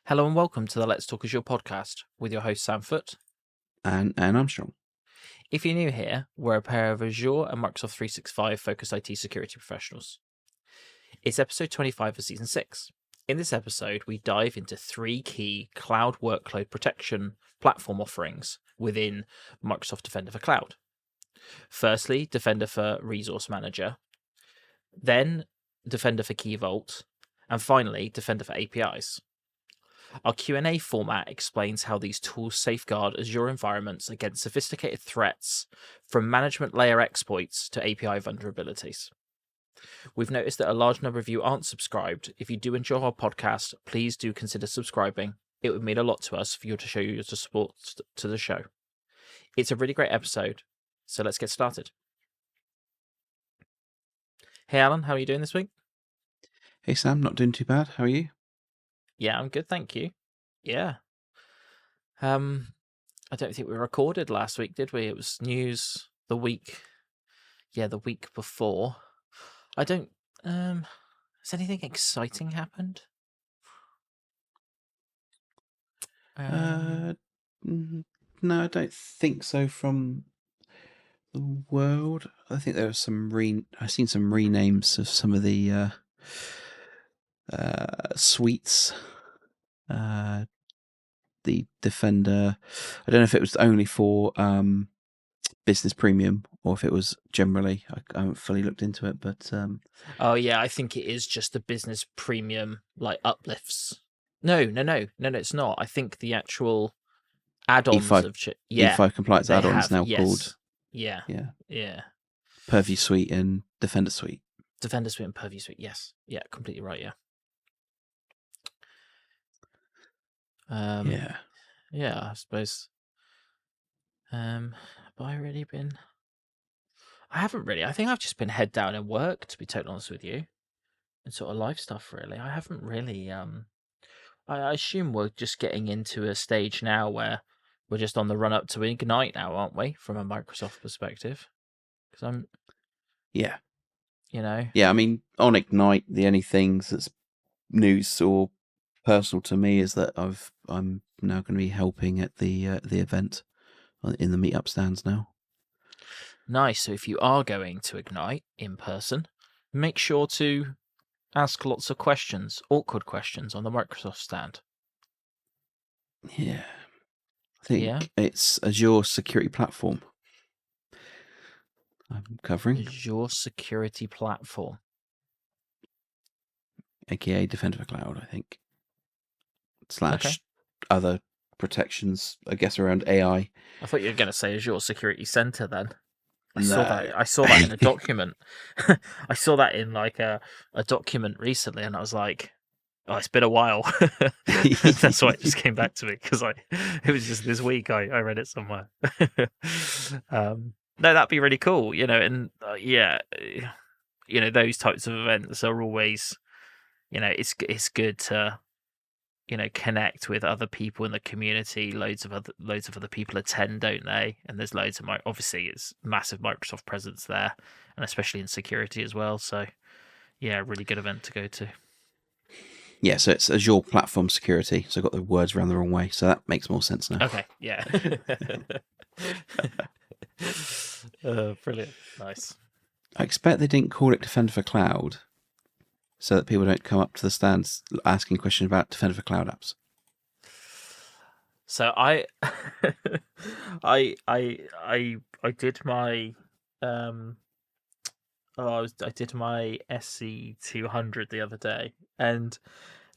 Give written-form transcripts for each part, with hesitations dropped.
Hello and welcome to the Let's Talk Azure podcast with your host Sam Foote. And Armstrong. If you're new here, we're a pair of Azure and Microsoft 365 focused IT security professionals. It's episode 25 of season 6. In this episode, we dive into 3 key cloud workload protection platform offerings within Microsoft Defender for Cloud. Firstly, Defender for Resource Manager, then Defender for Key Vault, and finally, Defender for APIs. Our Q&A format explains how these tools safeguard Azure environments against sophisticated threats, from management layer exploits to API vulnerabilities. We've noticed that a large number of you aren't subscribed. If you do enjoy our podcast, please do consider subscribing. It would mean a lot to us for you to show your support to the show. It's a really great episode, so let's get started. Hey Alan, how are you doing this week? Hey Sam, not doing too bad. How are you? Yeah, I'm good, thank you. Yeah. I don't think we recorded last week, did we? It was news the week before. I don't has anything exciting happened? No, I don't think so from the world. I think there was I've seen some renames of some of the suites. The Defender, I don't know if it was only for Business Premium or if it was generally. I haven't fully looked into it, but Oh yeah, I think it is just the Business Premium like uplifts. No, it's not. I think the actual add-ons E5 of E5 compliance they add-ons have, now yes. called Yeah. Purview Suite and Defender Suite. Defender Suite and Purview Suite, yes. Yeah, completely right, yeah. Yeah, I suppose. Have I really been? I haven't really. I think I've just been head down in work, to be totally honest with you, and sort of life stuff. Really, I haven't really. I assume we're just getting into a stage now where we're just on the run up to Ignite now, aren't we? From a Microsoft perspective, because Yeah. you know. Yeah, I mean, on Ignite, the only things that's news or personal to me is that I'm now going to be helping at the event in the meetup stands now. Nice. So if you are going to Ignite in person, make sure to ask lots of questions, awkward questions on the Microsoft stand. Yeah, I think it's Azure Security Platform I'm covering. Azure Security Platform, aka Defender for Cloud, I think. / other protections, I guess, around AI. I thought you were going to say Azure Security Center then. I No. saw that in a document. I saw that in like a document recently, and I was like, "Oh, it's been a while." That's why it just came back to me because it was just this week. I read it somewhere. No, that'd be really cool, and those types of events are always, it's good to connect with other people in the community. Loads of other people attend, don't they? And there's loads of obviously it's massive Microsoft presence there, and especially in security as well. So yeah, really good event to go to. Yeah, so it's Azure Platform Security. So I got the words around the wrong way. So that makes more sense now. Okay, yeah. Brilliant, nice. I expect they didn't call it Defender for Cloud so that people don't come up to the stands asking questions about Defender for Cloud apps. So I did my I did my SC200 the other day, and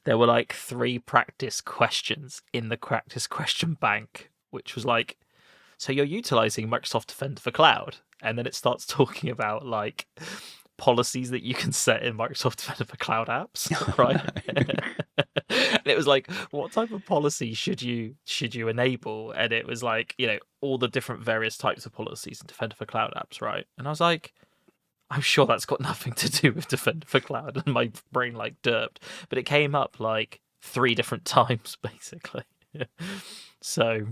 there were like 3 practice questions in the practice question bank, which was like, so you're utilizing Microsoft Defender for Cloud, and then it starts talking about like policies that you can set in Microsoft Defender for Cloud apps, right? And it was like, what type of policy should you enable? And it was like, all the different various types of policies in Defender for Cloud apps, right? And I was like, I'm sure that's got nothing to do with Defender for Cloud, and my brain like derped, but it came up like 3 different times basically. So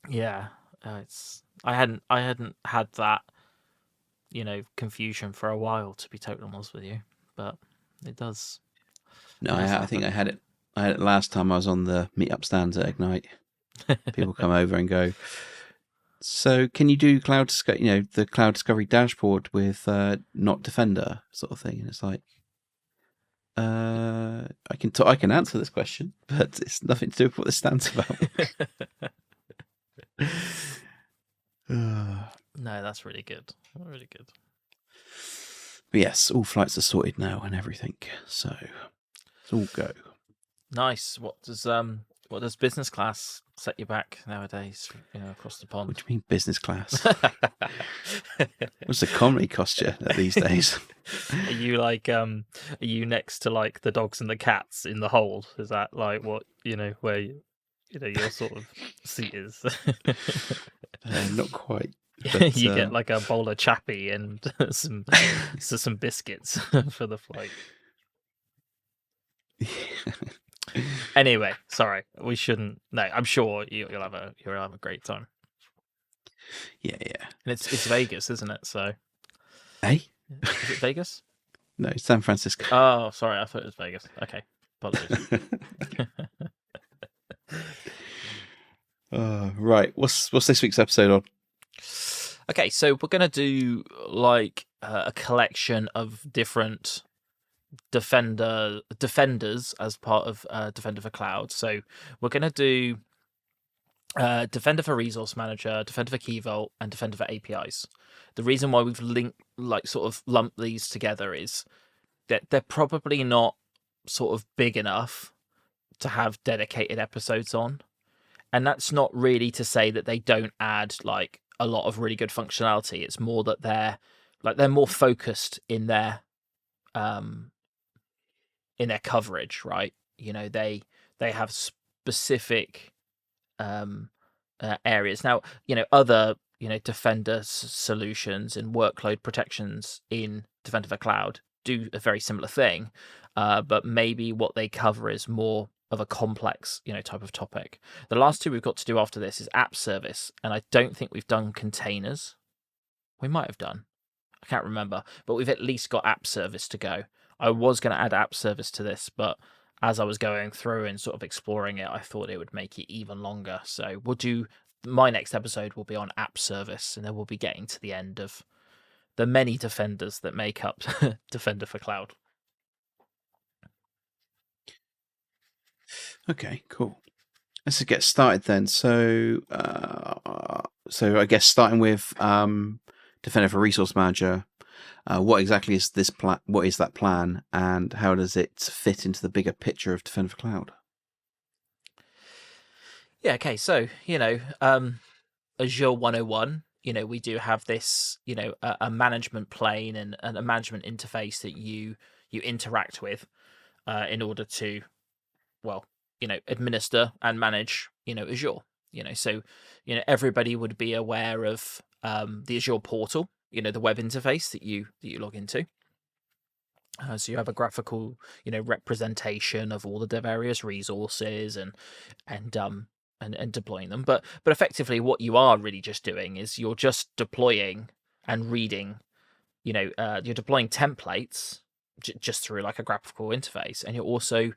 yeah, I hadn't had that confusion for a while, to be totally honest with you, but it does. No, I think I had it last time I was on the meetup stands at Ignite, people come over and go, so can you do the cloud discovery dashboard with not Defender sort of thing? And it's like, I can answer this question, but it's nothing to do with what this stands about. No, that's really good. Really good. But yes, all flights are sorted now and everything, so it's all go. Nice. What does business class set you back nowadays? Across the pond. What do you mean business class? What's economy cost you these days? Are you are you next to like the dogs and the cats in the hold? Is that like what where your sort of seat is? Not quite. But, you get like a bowl of chappy and some biscuits for the flight. Anyway, sorry, we shouldn't. No, I'm sure you'll have a great time. Yeah. And it's Vegas, isn't it? So, hey, is it Vegas? No, San Francisco. Oh, sorry, I thought it was Vegas. Okay, apologies. Right, what's this week's episode on? Okay, so we're gonna do like a collection of different defenders as part of Defender for Cloud. So we're gonna do Defender for Resource Manager, Defender for Key Vault, and Defender for APIs. The reason why we've lumped these together is that they're probably not sort of big enough to have dedicated episodes on. And that's not really to say that they don't add like a lot of really good functionality. It's more that they're more focused in their coverage, right? They have specific areas. Now, other Defender solutions and workload protections in Defender for Cloud do a very similar thing, but maybe what they cover is more of a complex, type of topic. The last two we've got to do after this is app service, and I don't think we've done containers. We might have done. I can't remember, but we've at least got app service to go. I was going to add app service to this, but as I was going through and sort of exploring it, I thought it would make it even longer. So my next episode will be on app service, and then we'll be getting to the end of the many defenders that make up Defender for Cloud. Okay, cool. Let's get started then. So I guess starting with Defender for Resource Manager, what exactly is this plan? What is that plan, and how does it fit into the bigger picture of Defender for Cloud? Yeah. Okay. So Azure 101. We do have this. A management plane and a management interface that you interact with in order to, administer and manage, Azure. So everybody would be aware of the Azure portal, the web interface that you log into. So you have a graphical, representation of all the various resources and deploying them. But effectively, what you are really just doing is you're just deploying and reading. You're deploying templates just through like a graphical interface, and you're also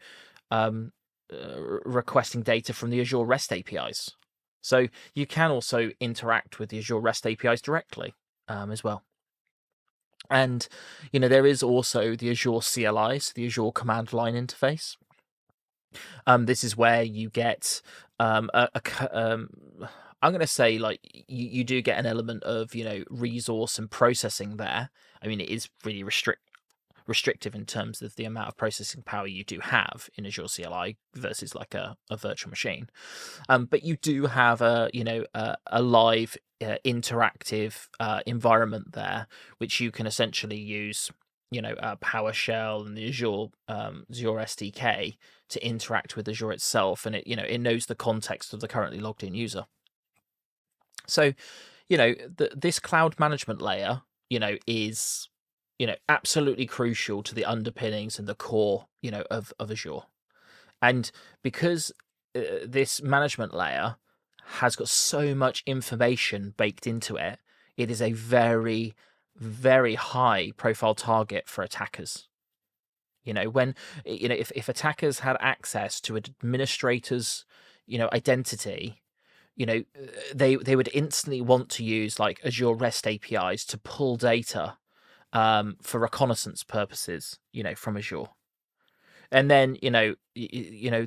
requesting data from the Azure REST APIs. So you can also interact with the Azure REST APIs directly as well. And, there is also the Azure CLI, so the Azure command line interface. This is where you get I'm going to say like you do get an element of, resource and processing there. I mean, it is really restrictive in terms of the amount of processing power you do have in Azure CLI versus like a virtual machine. But you do have a live interactive environment there, which you can essentially use, PowerShell and the Azure SDK to interact with Azure itself, and it knows the context of the currently logged in user. So, this cloud management layer, is absolutely crucial to the underpinnings and the core, of Azure. And because this management layer has got so much information baked into it, it is a very, very high profile target for attackers. When if attackers had access to an administrator's identity, they would instantly want to use like Azure REST APIs to pull data for reconnaissance purposes, from Azure. And then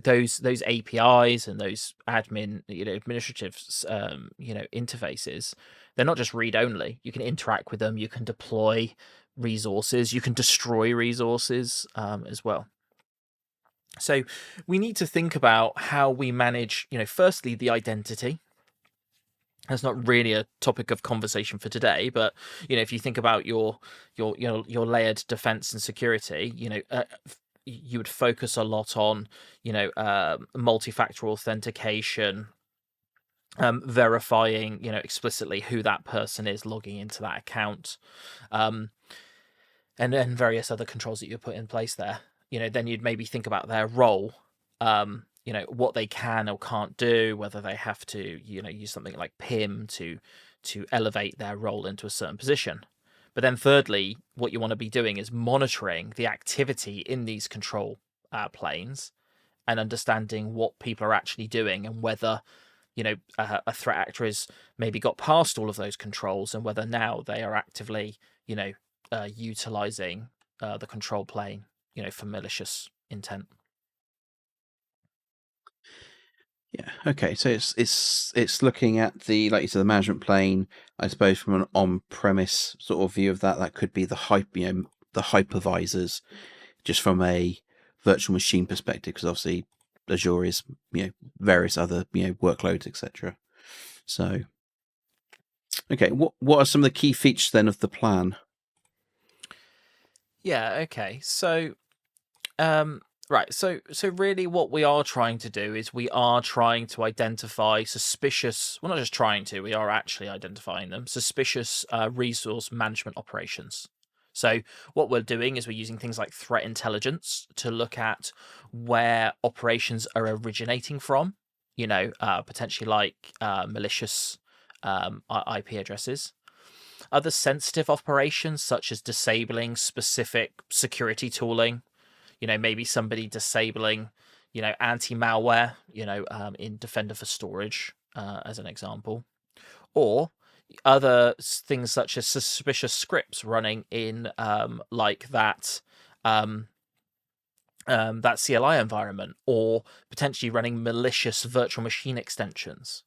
those APIs and those administrative interfaces, they're not just read only. You can interact with them, you can deploy resources, you can destroy resources as well. So we need to think about how we manage, firstly the identity. That's not really a topic of conversation for today, but if you think about your layered defense and security, you would focus a lot on multi-factor authentication, verifying explicitly who that person is logging into that account, and then various other controls that you put in place there. Then you'd maybe think about their role, what they can or can't do, whether they have to use something like PIM to elevate their role into a certain position. But then thirdly, what you want to be doing is monitoring the activity in these control planes and understanding what people are actually doing, and whether a threat actor has maybe got past all of those controls, and whether now they are actively utilizing the control plane for malicious intent. Yeah. Okay. So it's looking at the, like you said, the management plane. I suppose from an on-premise sort of view of that, that could be the the hypervisors, just from a virtual machine perspective, because obviously Azure is various other workloads, etc. So, okay, what are some of the key features then of the plan? Yeah. Okay. So, right. So really, what we are trying to do is we are trying to identify suspicious. Well, not just trying to. We are actually identifying them. Suspicious resource management operations. So what we're doing is we're using things like threat intelligence to look at where operations are originating from. Potentially like malicious IP addresses. Other sensitive operations, such as disabling specific security tooling, maybe somebody disabling, anti-malware, in Defender for Storage, as an example, or other things such as suspicious scripts running in like that CLI environment, or potentially running malicious virtual machine extensions.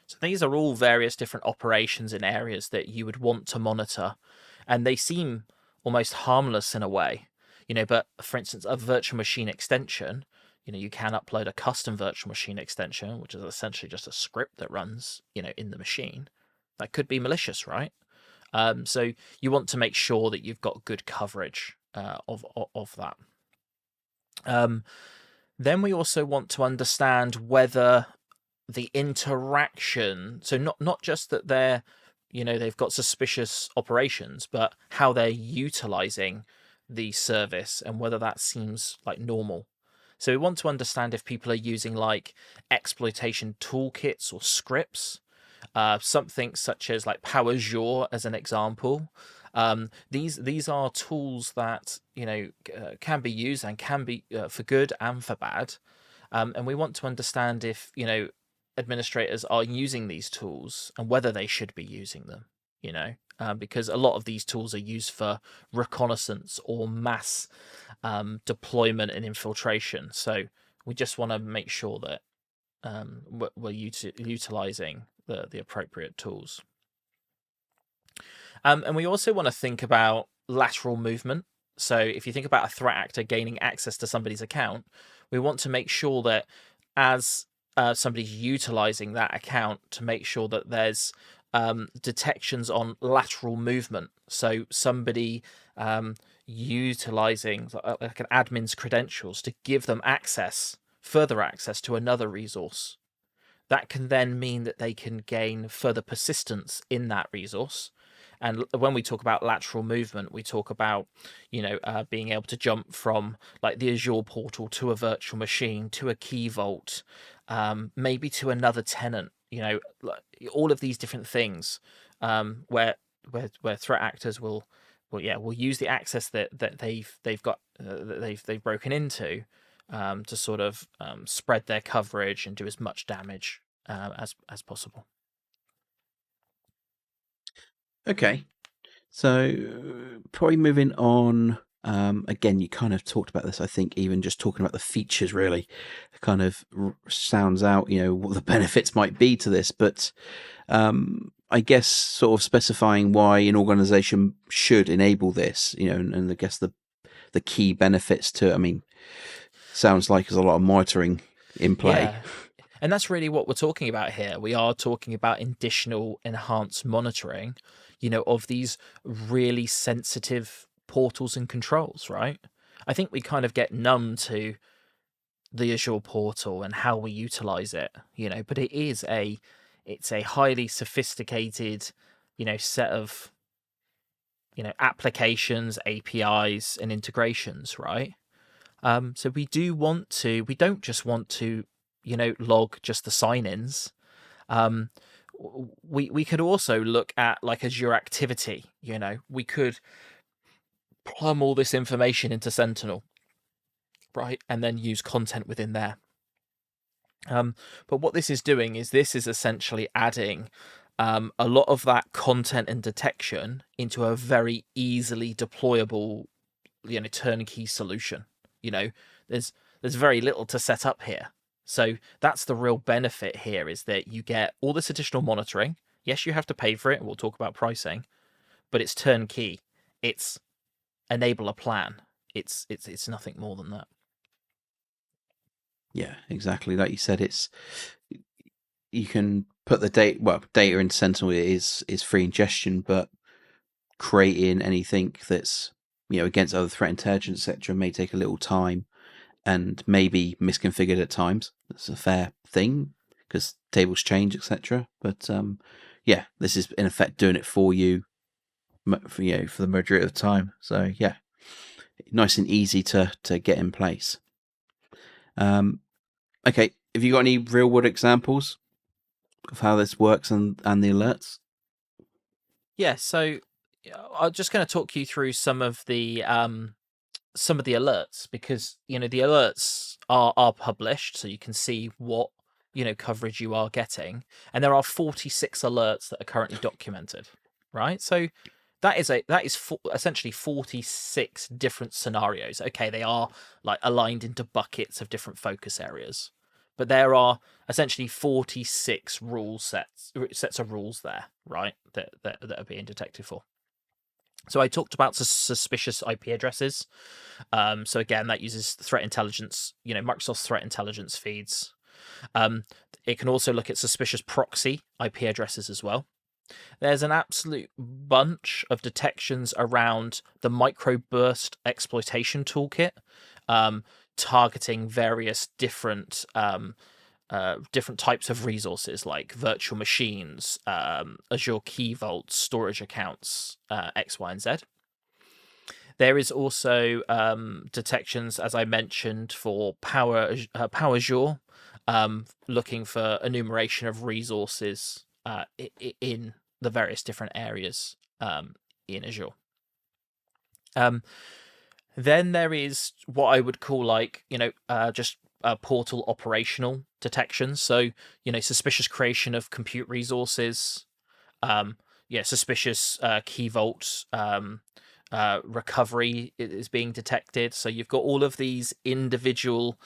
So these are all various different operations in areas that you would want to monitor, and they seem almost harmless in a way, but for instance, a virtual machine extension, you can upload a custom virtual machine extension, which is essentially just a script that runs, in the machine. That could be malicious, right? So you want to make sure that you've got good coverage of that. Then we also want to understand whether the interaction, so not just that they're they've got suspicious operations, but how they're utilizing the service and whether that seems like normal. So we want to understand if people are using like exploitation toolkits or scripts, something such as like PowerJure as an example. These are tools that can be used and can be for good and for bad, and we want to understand if administrators are using these tools and whether they should be using them, because a lot of these tools are used for reconnaissance or mass deployment and infiltration. So we just want to make sure that we're utilizing the appropriate tools. And we also want to think about lateral movement. So if you think about a threat actor gaining access to somebody's account, we want to make sure that as somebody's utilizing that account, to make sure that there's detections on lateral movement. So somebody utilizing like an admin's credentials to give them further access to another resource. That can then mean that they can gain further persistence in that resource. And when we talk about lateral movement, we talk about, being able to jump from like the Azure portal to a virtual machine, to a key vault, maybe to another tenant, all of these different things, where threat actors will we'll use the access that they've got that they've broken into to sort of spread their coverage and do as much damage as possible. Okay, so probably moving on. Again, you kind of talked about this. I think even just talking about the features really kind of sounds out, what the benefits might be to this. But I guess sort of specifying why an organization should enable this, and I guess the key benefits to it. I mean, sounds like there's a lot of monitoring in play. Yeah. And that's really what we're talking about here. We are talking about additional enhanced monitoring, of these really sensitive portals and controls, right? I think we kind of get numb to the Azure portal and how we utilize it, but it's a highly sophisticated, set of, applications, APIs and integrations, right? So we don't just want to, log just the sign-ins. We could also look at like Azure activity, we could plumb all this information into Sentinel, right? And then use content within there. But what this is doing is this is essentially adding a lot of that content and detection into a very easily deployable, turnkey solution. There's very little to set up here. So that's the real benefit here, is that you get all this additional monitoring. Yes, you have to pay for it, and we'll talk about pricing, but it's turnkey. It's enable a plan. It's nothing more than that. Yeah, exactly. Like you said, you can put the data in Sentinel is free ingestion, but creating anything that's against other threat intelligence, etc., may take a little time and maybe misconfigured at times. That's a fair thing because tables change, etc. But yeah, this is in effect doing it for you, for the majority of the time. So yeah, nice and easy to get in place. Okay, have you got any real world examples of how this works and the alerts? Yeah, so I'm just going to talk you through some of the alerts, because the alerts are published, so you can see what coverage you are getting, and there are 46 alerts that are currently documented, right? So that is essentially 46 different scenarios. Okay, they are like aligned into buckets of different focus areas, but there are essentially 46 sets of rules there, right, that are being detected for. So I talked about suspicious IP addresses. So again, that uses threat intelligence, Microsoft's threat intelligence feeds. It can also look at suspicious proxy IP addresses as well. There's an absolute bunch of detections around the microburst exploitation toolkit, targeting various different types of resources like virtual machines, Azure Key Vault, storage accounts, X, Y, and Z. There is also detections, as I mentioned, for Power Azure, looking for enumeration of resources in the various different areas in Azure. Then there is what I would call just portal operational detections. So, suspicious creation of compute resources, suspicious key vault recovery is being detected. So you've got all of these individual,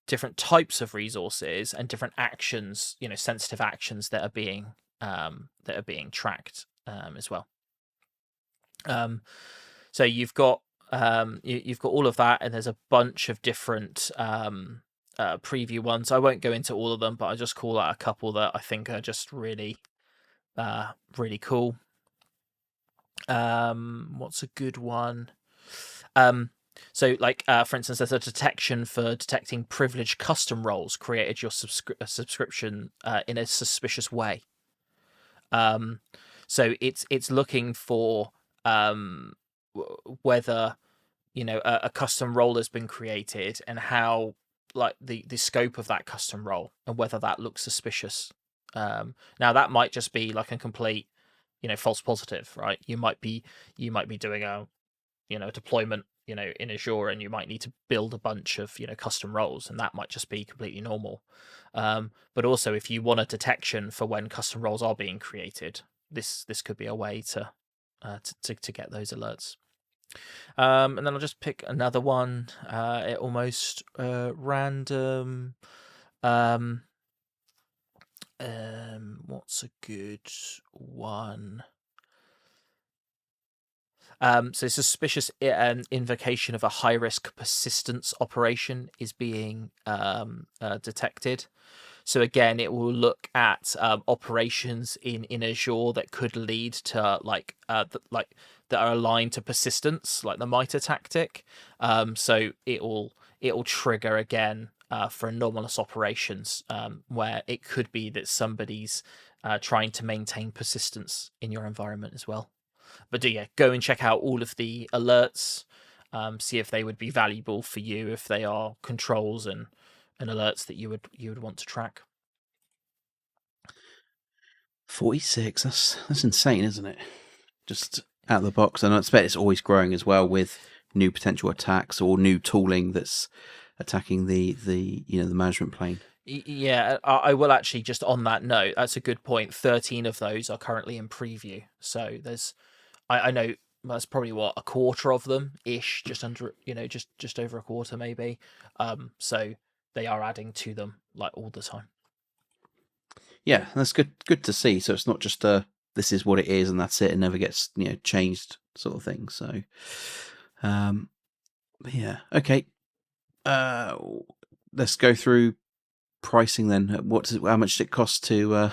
different types of resources and different actions, sensitive actions that are being tracked as well. So you've got all of that, and there's a bunch of different preview ones. I won't go into all of them, but I'll just call out a couple that I think are just really really cool. What's a good one? So for instance, there's a detection for detecting privileged custom roles created your subscription in a suspicious way. So it's looking for whether a custom role has been created, and how the scope of that custom role, and whether that looks suspicious Now that might just be like a complete, false positive, right? You might be doing a deployment, in Azure, and you might need to build a bunch of custom roles, and that might just be completely normal. But also, if you want a detection for when custom roles are being created, this could be a way to get those alerts. And then I'll just pick another one. It almost random. What's a good one? So suspicious invocation of a high-risk persistence operation is being detected. So again, it will look at operations in Azure that could lead to that are aligned to persistence, like the MITRE tactic. So it will trigger again for anomalous operations, where it could be that somebody's trying to maintain persistence in your environment as well. But go and check out all of the alerts, see if they would be valuable for you, if they are controls and alerts that you would want to track. 46. That's insane, isn't it? Just out of the box, and I expect it's always growing as well with new potential attacks or new tooling that's attacking the management plane. Yeah, I will actually, just on that note, that's a good point. 13 of those are currently in preview. So there's, I know that's probably a quarter of them ish, just under, just over a quarter maybe. So they are adding to them like all the time. Yeah, that's good to see. So it's not just this is what it is and that's it, and never gets changed sort of thing. So yeah, okay. Let's go through pricing then. How much does it cost to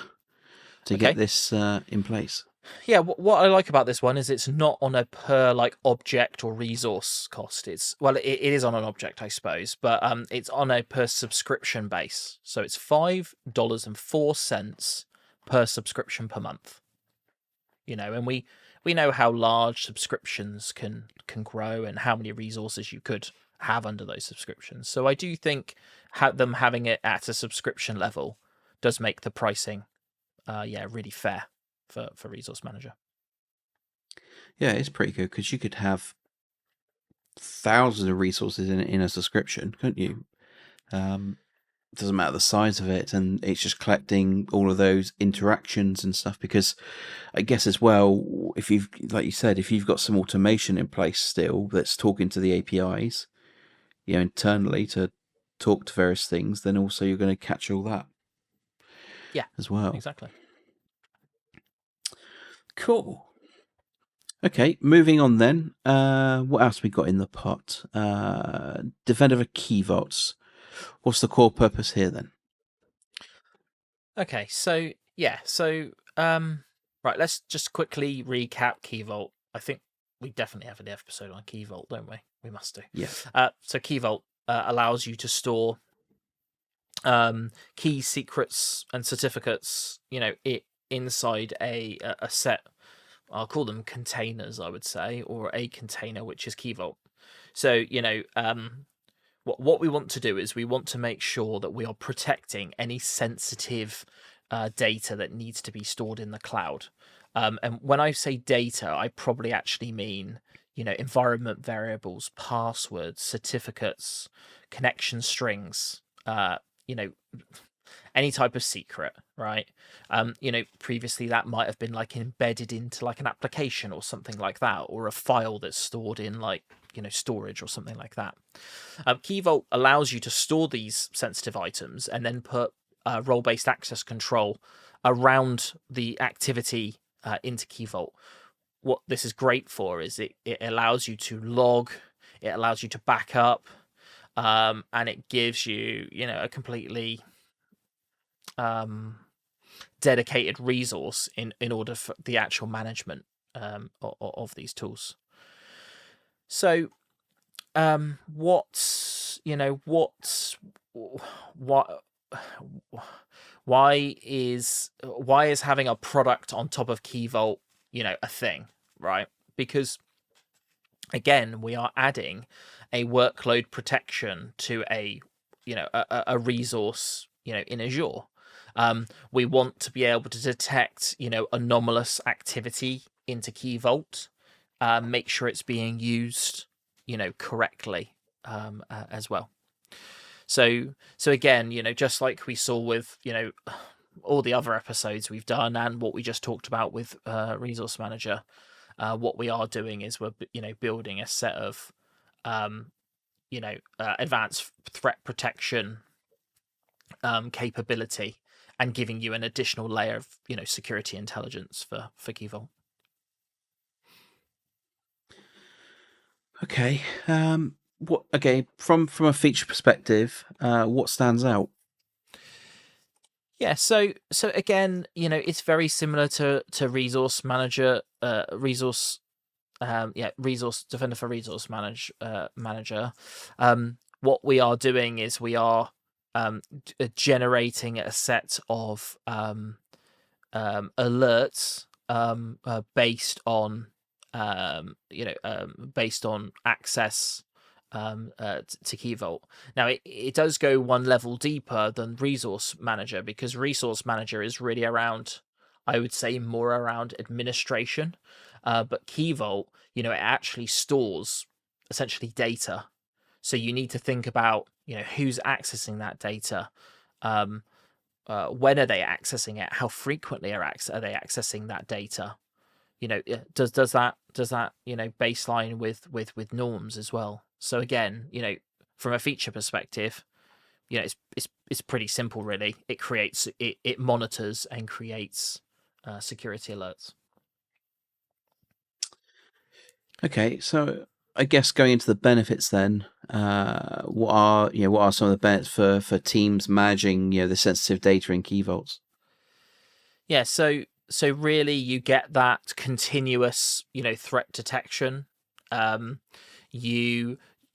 get this in place? Yeah, what I like about this one is it's not on a per object or resource cost. It is on an object, I suppose, but it's on a per subscription base. So it's $5.04 per subscription per month. And we know how large subscriptions can grow and how many resources you could have under those subscriptions. So I do think them having it at a subscription level does make the pricing really fair for Resource Manager. Yeah, it's pretty good because you could have thousands of resources in a subscription, couldn't you? Doesn't matter the size of it, and it's just collecting all of those interactions and stuff. Because I guess as well, if you've, like you said, if you've got some automation in place still that's talking to the APIs, internally to talk to various things, then also you're going to catch all that. Yeah, as well. Exactly. Cool. Okay, moving on then. What else we got in the pot? Defender of Key Vaults. What's the core purpose here then? Okay, so right, let's just quickly recap Key Vault. I think we definitely have an episode on Key Vault, don't we? We must do. Yeah. So Key Vault allows you to store key secrets and certificates, inside a set. I'll call them containers, I would say, or a container, which is Key Vault. So, what we want to do is we want to make sure that we are protecting any sensitive data that needs to be stored in the cloud. And when I say data, I probably actually mean, environment variables, passwords, certificates, connection strings, any type of secret, right? Previously that might have been embedded into an application or something like that, or a file that's stored in storage or something like that. Key Vault allows you to store these sensitive items and then put role-based access control around the activity into Key Vault. What this is great for is it allows you to log, it allows you to back up, and it gives you, a completely dedicated resource in order for the actual management of these tools. So, why is having a product on top of Key Vault, a thing, right? Because again, we are adding a workload protection to a resource, in Azure. We want to be able to detect, anomalous activity into Key Vault, make sure it's being used, correctly, as well. So again, just like we saw with, all the other episodes we've done and what we just talked about with Resource Manager, what we are doing is we're, building a set of, advanced threat protection capability and giving you an additional layer of, security intelligence for Key Vault. Okay. From a feature perspective, what stands out? Yeah, so again, it's very similar to Resource Manager, Resource Defender for Resource Manager. What we are doing is we are generating a set of alerts based on based on access to Key Vault. Now, it does go one level deeper than Resource Manager, because Resource Manager is really around, I would say, more around administration. But Key Vault, it actually stores essentially data. So you need to think about, who's accessing that data. When are they accessing it? How frequently are they accessing that data? Does that baseline with norms as well? So again, from a feature perspective, it's pretty simple really. It monitors and creates security alerts. Okay, so I guess going into the benefits then, what are some of the benefits for teams managing the sensitive data in Key Vaults? Yeah, so really you get that continuous, threat detection.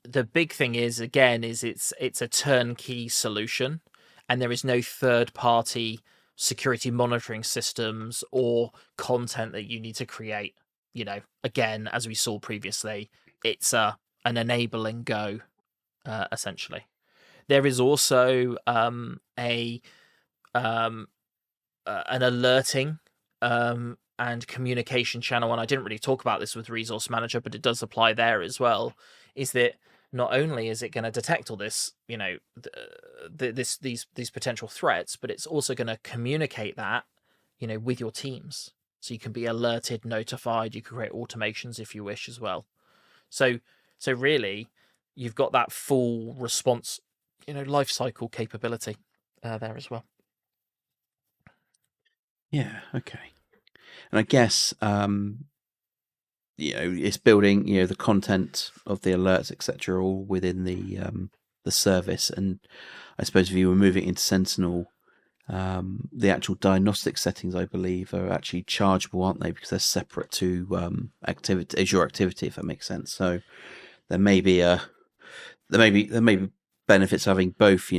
The big thing is, again, is it's a turnkey solution, and there is no third party security monitoring systems or content that you need to create. Again, as we saw previously, it's an enabling go, essentially. There is also an alerting and communication channel, and I didn't really talk about this with Resource Manager, but it does apply there as well. Is that not only is it going to detect all this, these potential threats, but it's also going to communicate that, with your teams, so you can be alerted, notified. You can create automations if you wish as well. So really, you've got that full response, lifecycle capability there as well. Yeah. Okay. And I guess it's building the content of the alerts, etc., all within the service. And I suppose if you were moving into Sentinel, the actual diagnostic settings, I believe, are actually chargeable, aren't they? Because they're separate to Azure activity, if that makes sense. So there may be benefits having both,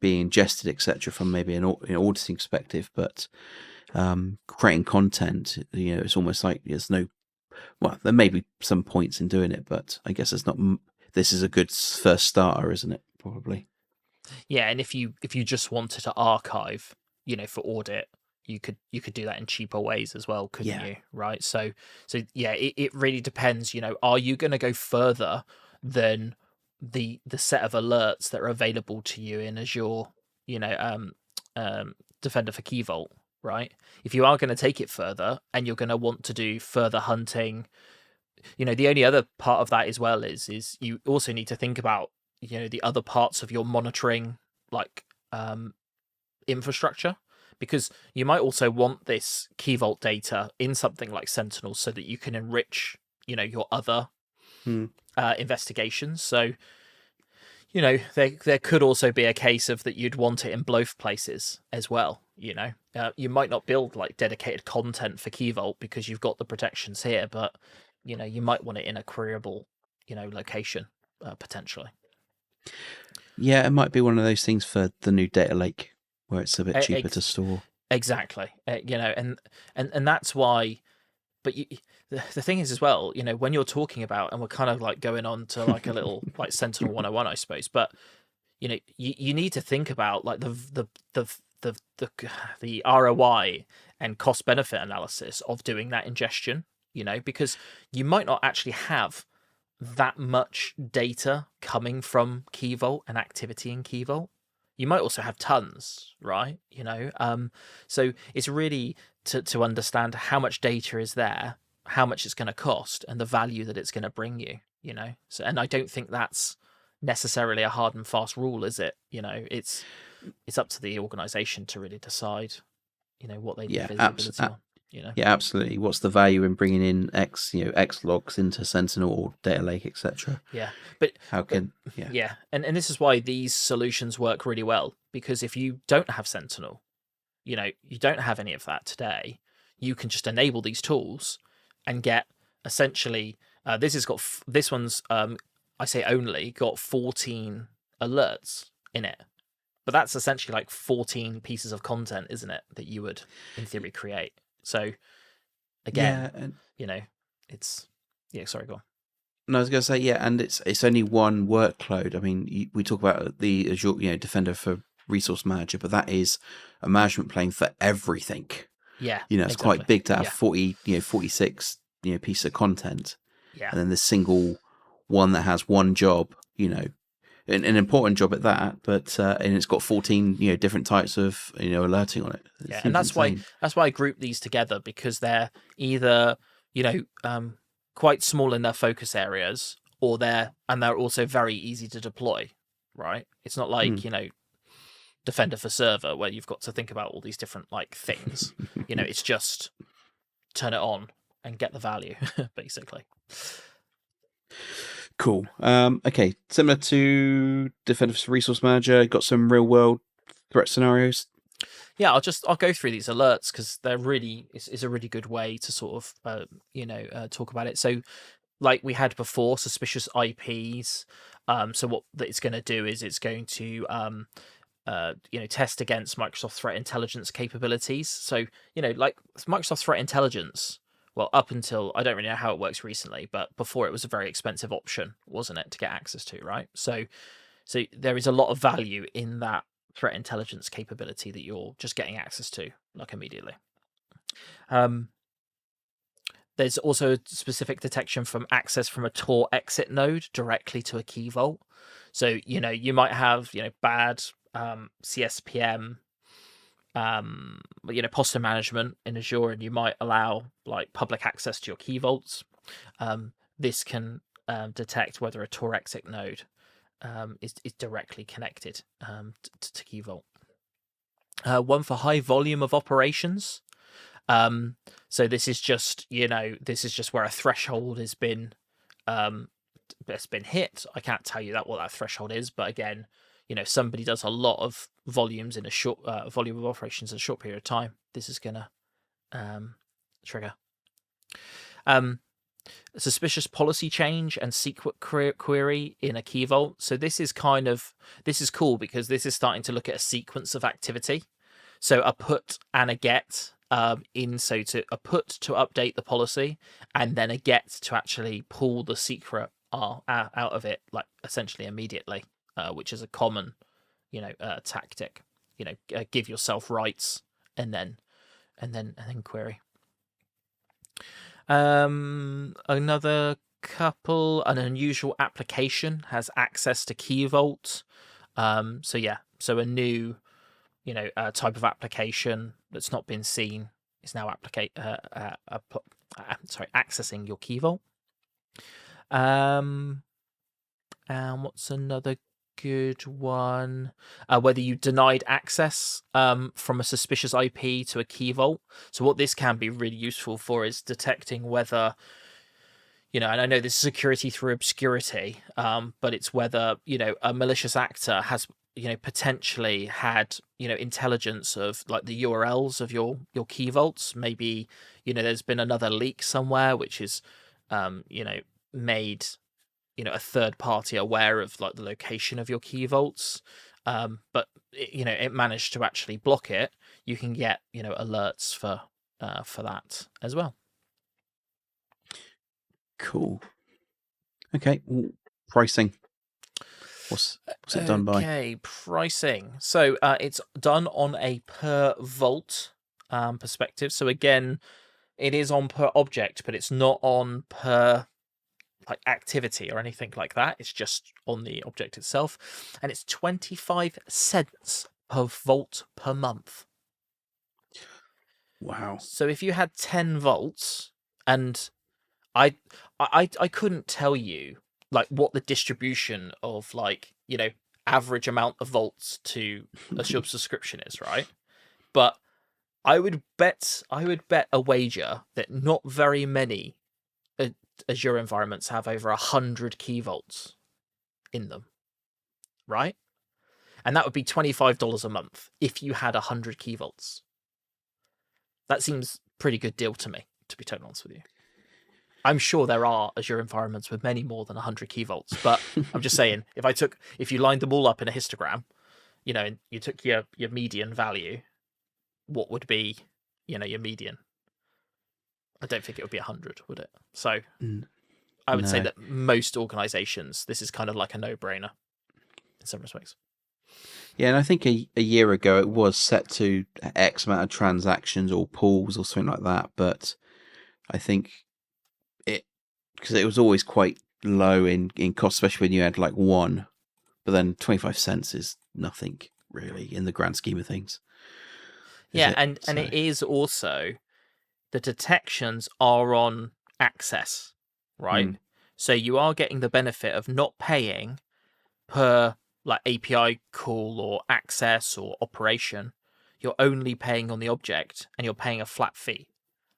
being ingested, etc., from maybe an auditing perspective, but creating content, it's almost like there's no. Well, there may be some points in doing it, but I guess it's not. This is a good first starter, isn't it? Probably. Yeah, and if you just wanted to archive, for audit, you could do that in cheaper ways as well, couldn't you? Right. So yeah, it really depends. Are you going to go further than the set of alerts that are available to you in Azure, Defender for Key Vault, right? If you are going to take it further and you're going to want to do further hunting, the only other part of that as well is you also need to think about, the other parts of your monitoring, like infrastructure, because you might also want this Key Vault data in something like Sentinel so that you can enrich, your other investigations. So, there could also be a case of that you'd want it in both places as well. You might not build like dedicated content for Key Vault because you've got the protections here, but you might want it in a queryable, location potentially. Yeah, it might be one of those things for the new data lake where it's a bit cheaper to store. Exactly. And that's why. But the thing is as well, when you're talking about, and we're kind of like going on to like a little like Sentinel 101, I suppose, but you need to think about like the the ROI and cost benefit analysis of doing that ingestion, because you might not actually have that much data coming from Key Vault and activity in Key Vault. You might also have tons, right? So it's really to understand how much data is there, how much it's going to cost, and the value that it's going to bring you. So, and I don't think that's necessarily a hard and fast rule, is it? It's up to the organization to really decide, what they need visibility on. Yeah, absolutely. What's the value in bringing in X logs into Sentinel or Data Lake, etc.? Yeah, yeah, and this is why these solutions work really well, because if you don't have Sentinel, you don't have any of that today, you can just enable these tools and get essentially this one's I say only got 14 alerts in it, but that's essentially like 14 pieces of content, isn't it, that you would in theory create. So again, it's sorry, go on. No, I was going to say, and it's only one workload. I mean, we talk about the Azure, Defender for Resource Manager, but that is a management plane for everything. Yeah, it's exactly. quite big to have 46 pieces of content. Yeah, and then this single one that has one job, an important job at that, but and it's got 14 different types of alerting on it. And that's why I group these together, because they're either quite small in their focus areas, or they're also very easy to deploy. Right? It's not like Defender for Server where you've got to think about all these different things. It's just turn it on and get the value, basically. Cool. Okay, similar to Defender for Resource Manager, got some real world threat scenarios. Yeah, I'll go through these alerts because they're it's a really good way to sort of talk about it. So, like we had before, suspicious IPs. So what that it's going to do is it's going to test against Microsoft Threat Intelligence capabilities. So like Microsoft Threat Intelligence. Well, up until I don't really know how it works recently, but before it was a very expensive option, wasn't it, to get access to, right? So there is a lot of value in that threat intelligence capability that you're just getting access to immediately. There's also specific detection from access from a Tor exit node directly to a key vault. So you might have bad CSPM, posture management in Azure, and you might allow public access to your key vaults. This can detect whether a Tor exit node is directly connected to Key Vault. One for high volume of operations. So this is just where a threshold has been hit. I can't tell you what that threshold is, but again, somebody does a lot of volumes in a short volume of operations in a short period of time, this is gonna trigger. Suspicious policy change and secret query in a key vault. So this is cool because this is starting to look at a sequence of activity. So a put and a get to a put to update the policy, and then a get to actually pull the secret out of it, essentially immediately, which is a common tactic. Give yourself rights and then query. Another couple, an unusual application has access to Key Vault. So a new, type of application that's not been seen is now accessing your Key Vault. And what's another good one? Whether you denied access from a suspicious IP to a key vault. So what this can be really useful for is detecting whether, and I know this is security through obscurity, but it's whether, a malicious actor has, potentially had, intelligence of the URLs of your key vaults. Maybe, there's been another leak somewhere which is, made a third party aware of the location of your key vaults, but it managed to actually block it. You can get alerts for that as well. Cool. Okay, pricing. What's it done by? Okay, pricing. So it's done on a per vault perspective. So again, it is on per object, but it's not on per like activity or anything like that. It's just on the object itself, and it's 25 cents per vault per month. Wow. So if you had 10 vaults, and I couldn't tell you like what the distribution of like, average amount of vaults to a subscription is, right? But I would bet a wager that not very many Azure environments have over 100 key vaults in them, right? And that would be $25 a month if you had 100 key vaults. That seems pretty good deal to me, to be totally honest with you. I'm sure there are Azure environments with many more than 100 key vaults, but I'm just saying, if you lined them all up in a histogram, and you took your median value, what would be, your median? I don't think it would be 100, would it? So I would say No. that most organizations, this is kind of like a no-brainer in some respects. Yeah, and I think a year ago it was set to X amount of transactions or pools or something like that, but I think because it was always quite low in cost, especially when you had like one, but then 25 cents is nothing really in the grand scheme of things. Yeah, and it is also, the detections are on access, right? So you are getting the benefit of not paying per like API call or access or operation. You're only paying on the object, and you're paying a flat fee.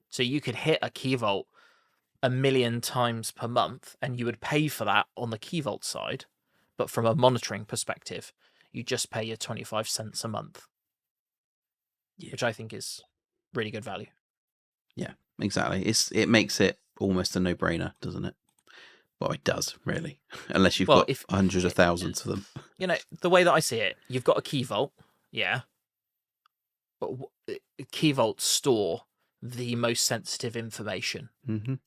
So you could hit a key vault 1,000,000 times per month, and you would pay for that on the key vault side. But from a monitoring perspective, you just pay your 25 cents a month, which I think is really good value. Yeah, exactly. It makes it almost a no-brainer, doesn't it? Well, it does, really. Unless you've got hundreds of thousands of them. The way that I see it, you've got a key vault, yeah. But key vaults store the most sensitive information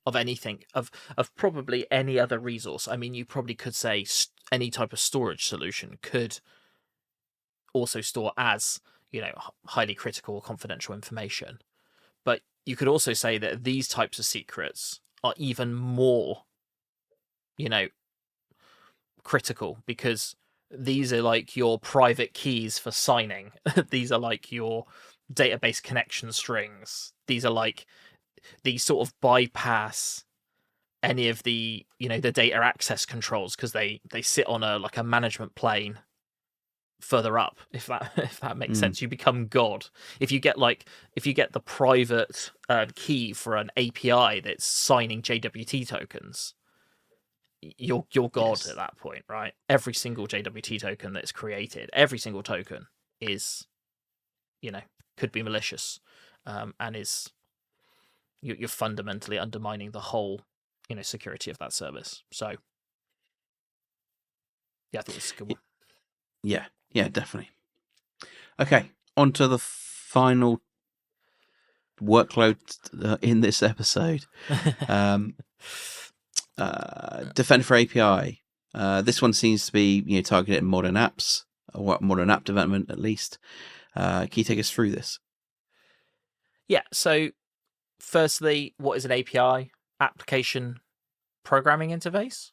of anything, of probably any other resource. I mean, you probably could say any type of storage solution could also store as, highly critical or confidential information. But you could also say that these types of secrets are even more, critical, because these are like your private keys for signing. These are like your database connection strings. These are like, these sort of bypass any of the, the data access controls, because they sit on a management plane further up, if that makes sense. You become God if you get the private key for an API that's signing JWT tokens. You're God at that point, right? Every single JWT token that's created, every single token is, could be malicious, and is, you're fundamentally undermining the whole, security of that service. So yeah, I thought it was a good one. Yeah, definitely. Okay, on to the final workload in this episode. Defender for API. This one seems to be targeted at modern apps, or modern app development at least. Can you take us through this? Yeah. So, firstly, what is an API? Application programming interface.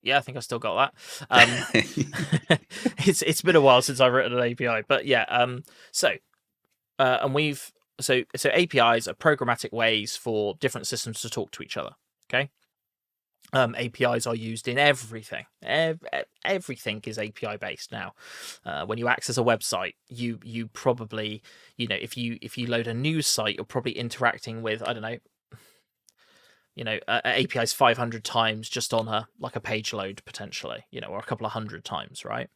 Yeah, I think I still got that. It's been a while since I've written an API, but yeah. So APIs are programmatic ways for different systems to talk to each other. Okay. APIs are used in everything. Everything is API based now. When you access a website, you probably, if you load a news site, you're probably interacting with, I don't know, APIs 500 times just on a page load potentially, or a couple of hundred times, right?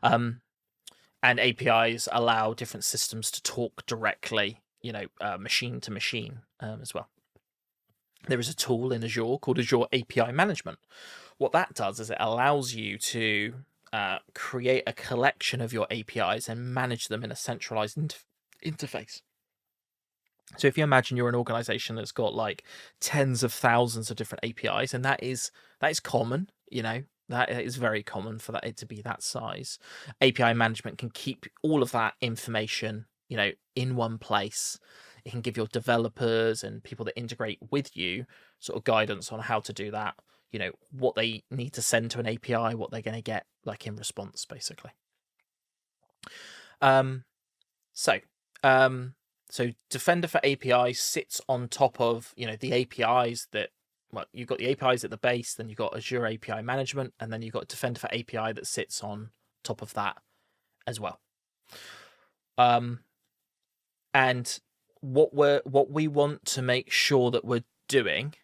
And APIs allow different systems to talk directly, machine to machine, as well. There is a tool in Azure called Azure API Management. What that does is it allows you to create a collection of your APIs and manage them in a centralized interface. So if you imagine you're an organization that's got like tens of thousands of different APIs, and that is common, That is very common for it to be that size. API management can keep all of that information, in one place. It can give your developers and people that integrate with you sort of guidance on how to do that, what they need to send to an API, what they're going to get like in response, basically. So Defender for APIs sits on top of, the APIs that, well, you've got the APIs at the base, then you've got Azure API Management, and then you've got Defender for API that sits on top of that as well. And what we want to make sure that we're doing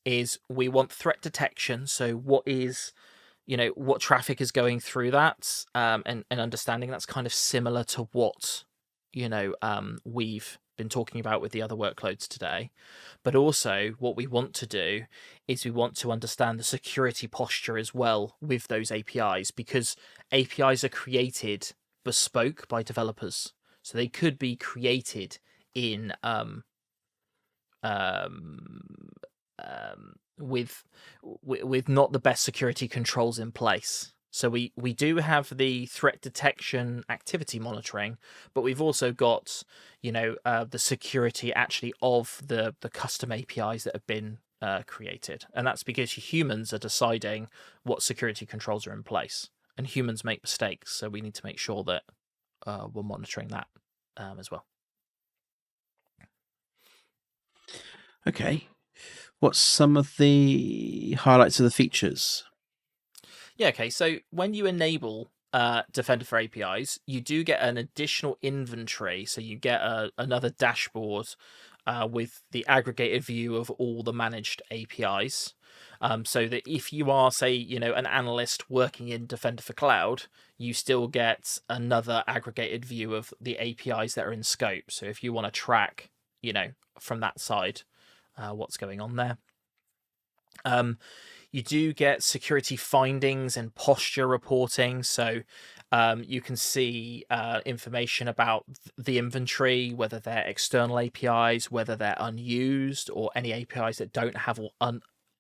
is we want threat detection. So what traffic is going through that, and understanding that's kind of similar to what we've been talking about with the other workloads today. But also what we want to do is we want to understand the security posture as well with those APIs, because APIs are created bespoke by developers. So they could be created in with not the best security controls in place. So we do have the threat detection activity monitoring, but we've also got the security actually of the custom APIs that have been created, and that's because humans are deciding what security controls are in place, and humans make mistakes, so we need to make sure that we're monitoring that as well. Okay. What's some of the highlights of the features? Yeah, okay. So when you enable Defender for APIs, you do get an additional inventory. So you get another dashboard with the aggregated view of all the managed APIs. So that if you are, say, an analyst working in Defender for Cloud, you still get another aggregated view of the APIs that are in scope. So if you want to track, from that side, what's going on there. You do get security findings and posture reporting. So you can see information about the inventory, whether they're external APIs, whether they're unused, or any APIs that don't have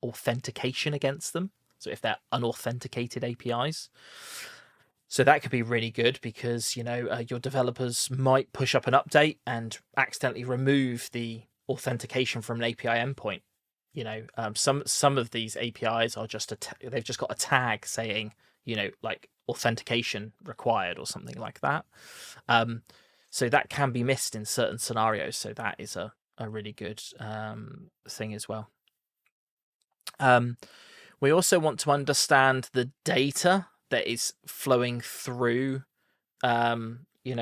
authentication against them. So if they're unauthenticated APIs. So that could be really good because, your developers might push up an update and accidentally remove the authentication from an API endpoint. Some of these APIs are just they've just got a tag saying, like authentication required or something like that. So that can be missed in certain scenarios. So that is a really good thing as well. We also want to understand the data that is flowing through, these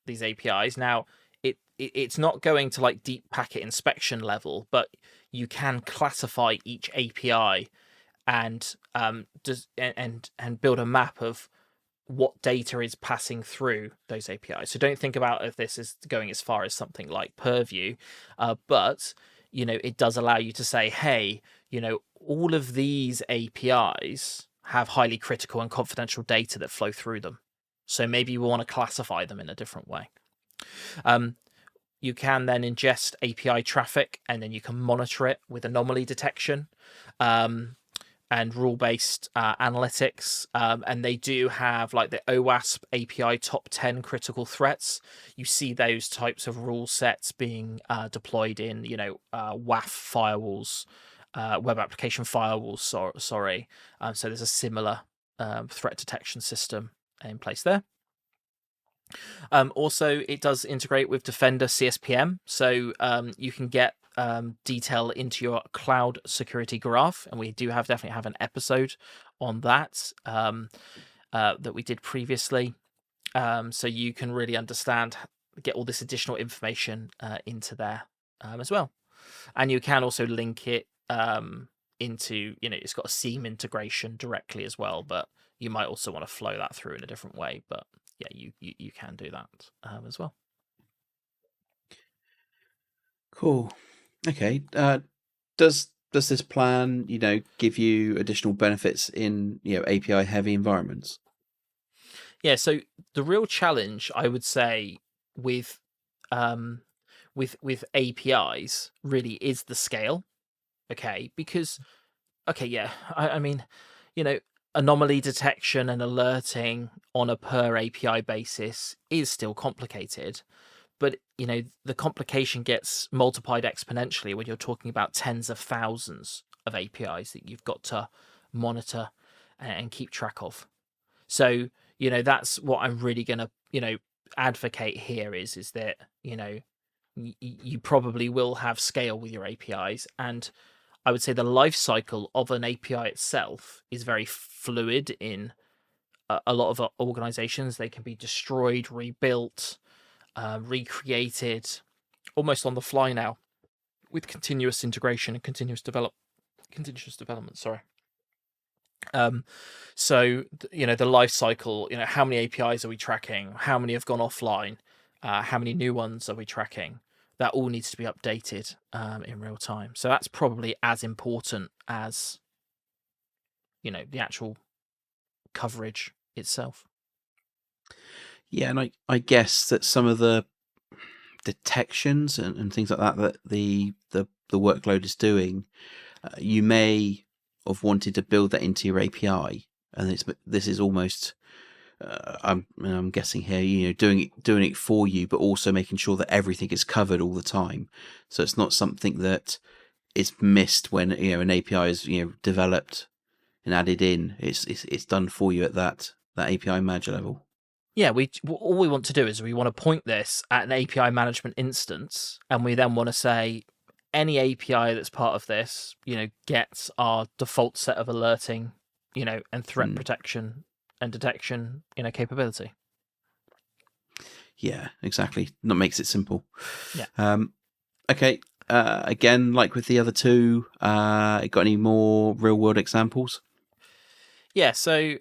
APIs. Now, it's not going to like deep packet inspection level, but you can classify each API and build a map of what data is passing through those APIs. So don't think about if this is going as far as something like Purview, but it does allow you to say, hey, all of these APIs have highly critical and confidential data that flow through them. So maybe we want to classify them in a different way. You can then ingest API traffic, and then you can monitor it with anomaly detection and rule-based analytics. And they do have like the OWASP API top 10 critical threats. You see those types of rule sets being deployed in, WAF firewalls, web application firewalls. So there's a similar threat detection system in place there. Also, it does integrate with Defender CSPM, so you can get detail into your cloud security graph, and we do definitely have an episode on that that we did previously. So you can really get all this additional information into there as well, and you can also link it into, it's got a SIEM integration directly as well, but you might also want to flow that through in a different way. But yeah, you can do that as well. Cool. Okay. Does this plan, give you additional benefits in, API heavy environments? Yeah. So the real challenge, I would say, with APIs really is the scale. Okay, because yeah, I mean, anomaly detection and alerting on a per API basis is still complicated. But, the complication gets multiplied exponentially when you're talking about tens of thousands of APIs that you've got to monitor and keep track of. So, that's what I'm really going to, advocate here is that, you probably will have scale with your APIs. And I would say the life cycle of an API itself is very fluid in a lot of organizations. They can be destroyed, rebuilt, recreated almost on the fly now with continuous integration and continuous development. Sorry. So the life cycle. How many APIs are we tracking? How many have gone offline? How many new ones are we tracking? That all needs to be updated in real time. So that's probably as important as the actual coverage itself. Yeah, and I guess that some of the detections and things like that the workload is doing, you may have wanted to build that into your API, and this is almost I'm guessing here, doing it for you, but also making sure that everything is covered all the time. So it's not something that is missed when an API is developed and added in. It's done for you at that API manager level. Yeah, all we want to do is we want to point this at an API management instance, and we then want to say any API that's part of this, gets our default set of alerting, and threat protection and detection, capability. Yeah, exactly. That makes it simple. Yeah. Okay. Again, like with the other two, got any more real world examples? Yeah, so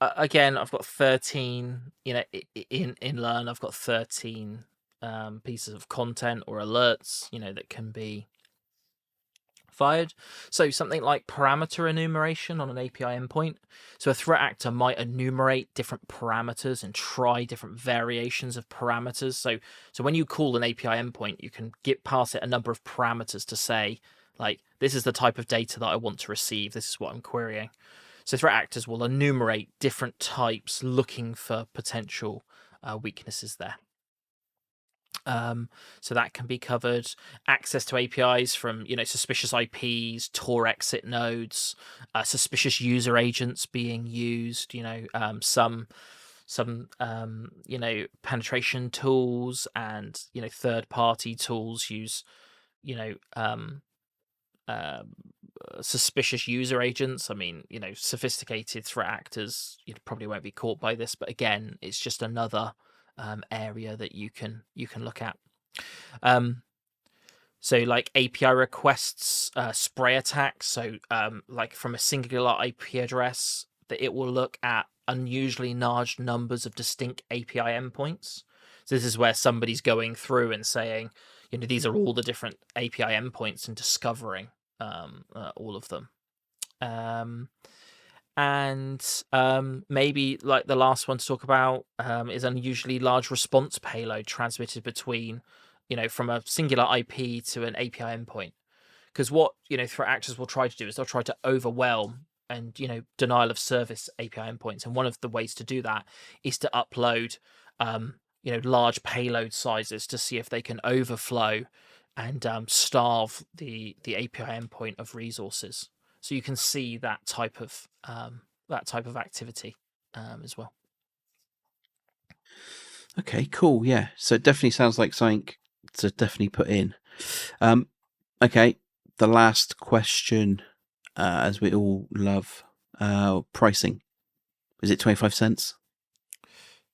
again, I've got 13, in Learn, I've got 13 pieces of content or alerts, that can be fired. So something like parameter enumeration on an API endpoint. So a threat actor might enumerate different parameters and try different variations of parameters. So when you call an API endpoint, you can pass it a number of parameters to say, like, this is the type of data that I want to receive. This is what I'm querying. So threat actors will enumerate different types looking for potential weaknesses there. So that can be covered. Access to APIs from suspicious IPs, Tor exit nodes, suspicious user agents being used. Some penetration tools and third party tools use suspicious user agents. I mean, sophisticated threat actors probably won't be caught by this, but again, it's just another area that you can look at. So like API requests, spray attacks. So like from a singular IP address, that it will look at unusually large numbers of distinct API endpoints. So this is where somebody's going through and saying, these are all the different API endpoints and discovering all of them. And maybe like the last one to talk about is unusually large response payload transmitted between, from a singular IP to an API endpoint. Because what threat actors will try to do is they'll try to overwhelm and denial of service API endpoints, and one of the ways to do that is to upload large payload sizes to see if they can overflow and starve the API endpoint of resources. So you can see that type of activity as well. Okay, cool. Yeah, so it definitely sounds like something to definitely put in. Okay, the last question, as we all love, pricing. Is it 25 cents?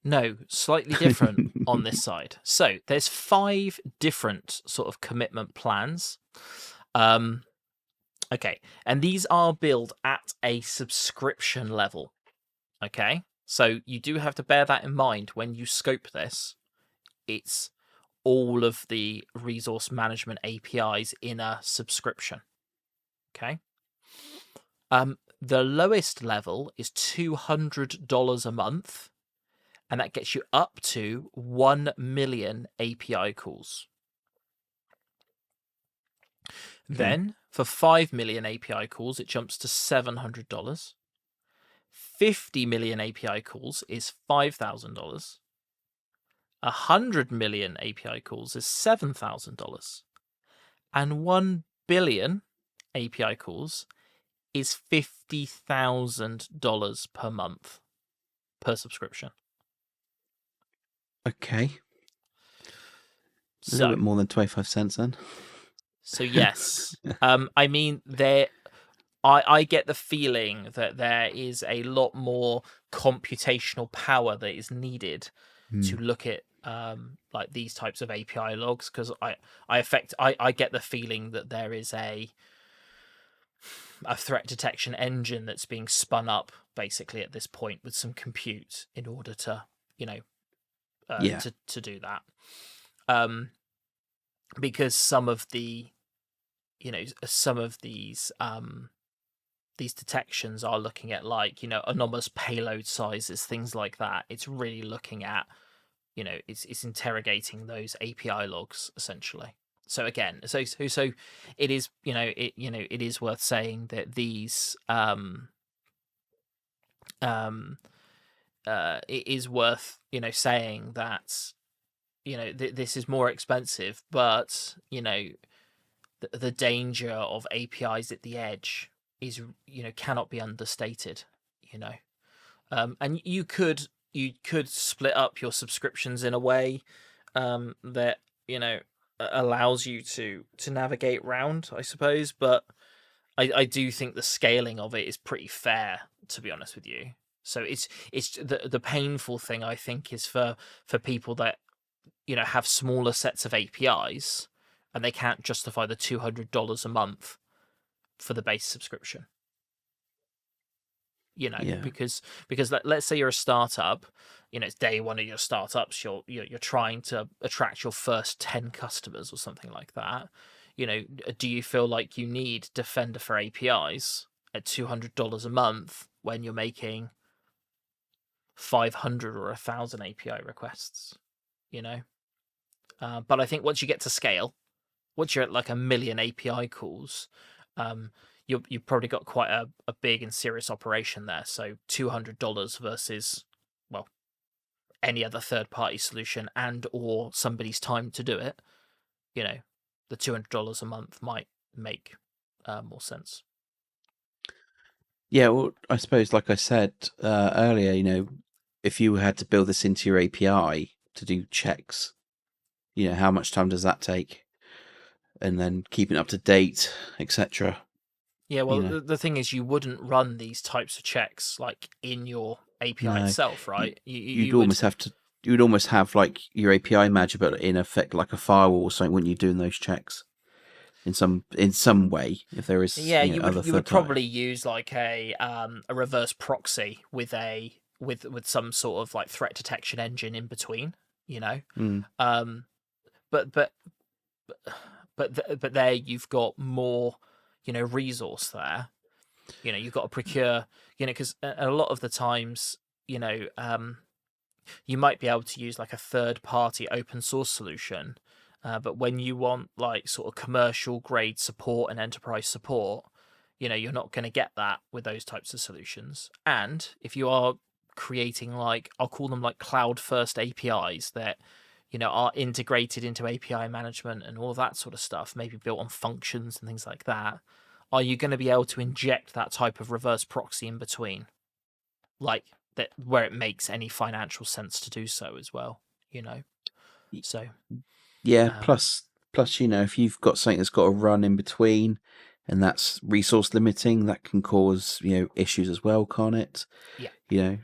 No, slightly different on this side. So there's 5 different sort of commitment plans. Okay, and these are billed at a subscription level. Okay, so you do have to bear that in mind when you scope this. It's all of the resource management APIs in a subscription. Okay. The lowest level is $200 a month, and that gets you up to 1 million API calls. Okay. Then for 5 million API calls, it jumps to $700. 50 million API calls is $5,000. 100 million API calls is $7,000. And 1 billion API calls is $50,000 per month per subscription. Okay. A So, little bit more than 25 cents then. so yes. I mean, I get the feeling that there is a lot more computational power that is needed to look at like these types of API logs, because I get the feeling that there is a threat detection engine that's being spun up basically at this point with some compute in order to to do that, because some of the some of these detections are looking at like anomalous payload sizes, things like that. It's really looking at it's interrogating those API logs essentially. So again, so it is it is worth saying that these it is worth saying that this is more expensive, but the danger of APIs at the edge is cannot be understated. And you could split up your subscriptions in a way that allows you to navigate round, I suppose, but I do think the scaling of it is pretty fair, to be honest with you. So it's the painful thing, I think, is for people that have smaller sets of APIs and they can't justify the $200 a month for the base subscription. Because let's say you're a startup, it's day one of your startups, you're trying to attract your first 10 customers or something like that. Do you feel like you need Defender for APIs at $200 a month when you're making 500 or 1,000 API requests? But I think once you get to scale, once you're at like 1 million API calls, you've probably got quite a big and serious operation there. So $200 versus, well, any other third-party solution and or somebody's time to do it, the $200 a month might make more sense. Yeah, well, I suppose, like I said earlier, if you had to build this into your API to do checks, how much time does that take? And then keeping up to date, etc. Yeah, well, the thing is, you wouldn't run these types of checks like in your API itself, right? You'd almost have to. You would almost have like your API manager, but in effect like a firewall or something. Wouldn't you doing those checks in some way? If there is, you other would probably use like a reverse proxy with with some sort of like threat detection engine in between, but there you've got more resource there. You've got to procure, because a lot of the times, you might be able to use like a third party open source solution, but when you want like sort of commercial grade support and enterprise support, you're not going to get that with those types of solutions. And if you are creating like, I'll call them like cloud first APIs that are integrated into API management and all that sort of stuff, maybe built on functions and things like that, are you going to be able to inject that type of reverse proxy in between, like that, where it makes any financial sense to do so as well? So yeah. Plus, if you've got something that's got to run in between, and that's resource limiting, that can cause issues as well, can't it? Yeah.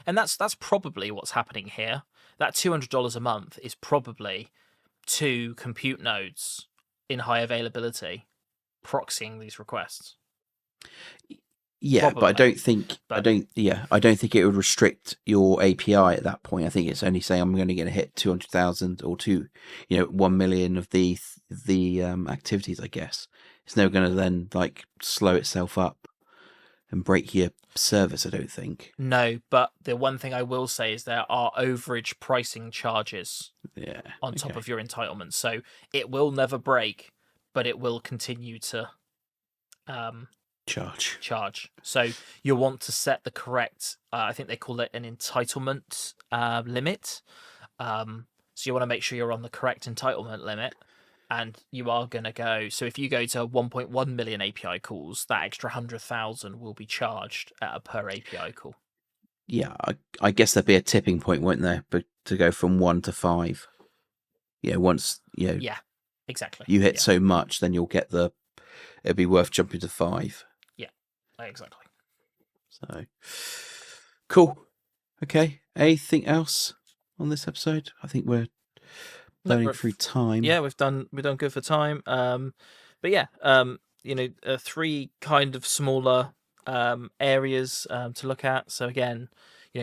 And that's probably what's happening here. That $200 a month is probably 2 compute nodes in high availability proxying these requests. Yeah, probably. But I don't think it would restrict your API at that point. I think it's only saying I'm going to get a hit 200,000 or 1 million of the activities. I guess it's never going to then like slow itself up and break your service. I don't think. No, but the one thing I will say is there are overage pricing charges on top of your entitlement, so it will never break, but it will continue to charge. So you'll want to set the correct, I think they call it an entitlement limit. So you want to make sure you're on the correct entitlement limit. And you are going to go. So if you go to 1.1 million API calls, that extra 100,000 will be charged at a per API call. Yeah, I guess there'd be a tipping point, wouldn't there? But to go from 1 to 5. Yeah, once Yeah, exactly. you hit so much, then you'll get it'd be worth jumping to 5. Yeah, exactly. So cool. Okay. Anything else on this episode? I think we're burning through time. Yeah, we've done good for time. But yeah, 3 kind of smaller areas to look at. So again,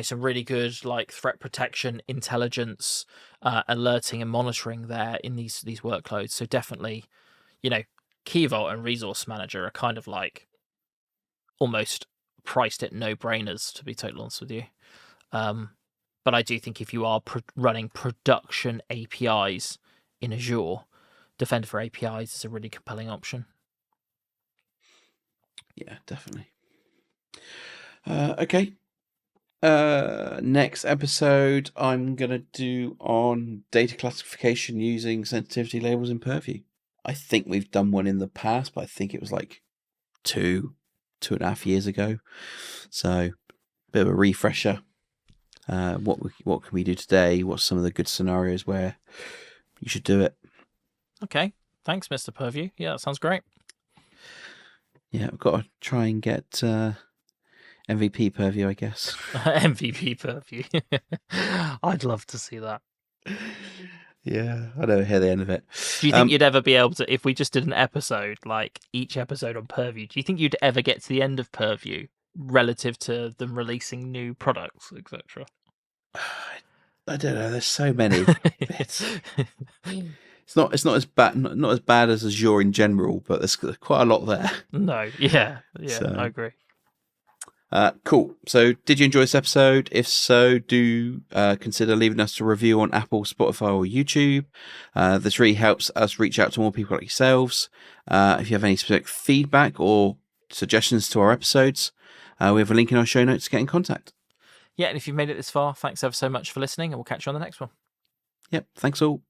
some really good like threat protection, intelligence, alerting and monitoring there in these workloads. So definitely, Key Vault and Resource Manager are kind of like almost priced at no-brainers, to be totally honest with you. But I do think if you are running production APIs in Azure, Defender for APIs is a really compelling option. Yeah, definitely. Okay. Next episode, I'm going to do on data classification using sensitivity labels in Purview. I think we've done one in the past, but I think it was like 2.5 years ago. So, a bit of a refresher. What can we do today? What's some of the good scenarios where you should do it? Okay, thanks, Mr. Purview. Yeah, that sounds great. Yeah, I've got to try and get MVP Purview, I guess. MVP Purview. I'd love to see that. Yeah, I never hear the end of it. Do you think you'd ever be able to, if we just did an episode, like each episode on Purview, do you think you'd ever get to the end of Purview relative to them releasing new products, etc.? I don't know. There's so many bits. It's not as bad, not as bad as Azure in general, but there's quite a lot there. No, yeah, so, I agree. Cool. So, did you enjoy this episode? If so, do consider leaving us a review on Apple, Spotify, or YouTube. This really helps us reach out to more people like yourselves. If you have any specific feedback or suggestions to our episodes, we have a link in our show notes to get in contact. Yeah, and if you've made it this far, thanks ever so much for listening, and we'll catch you on the next one. Yep. Thanks all.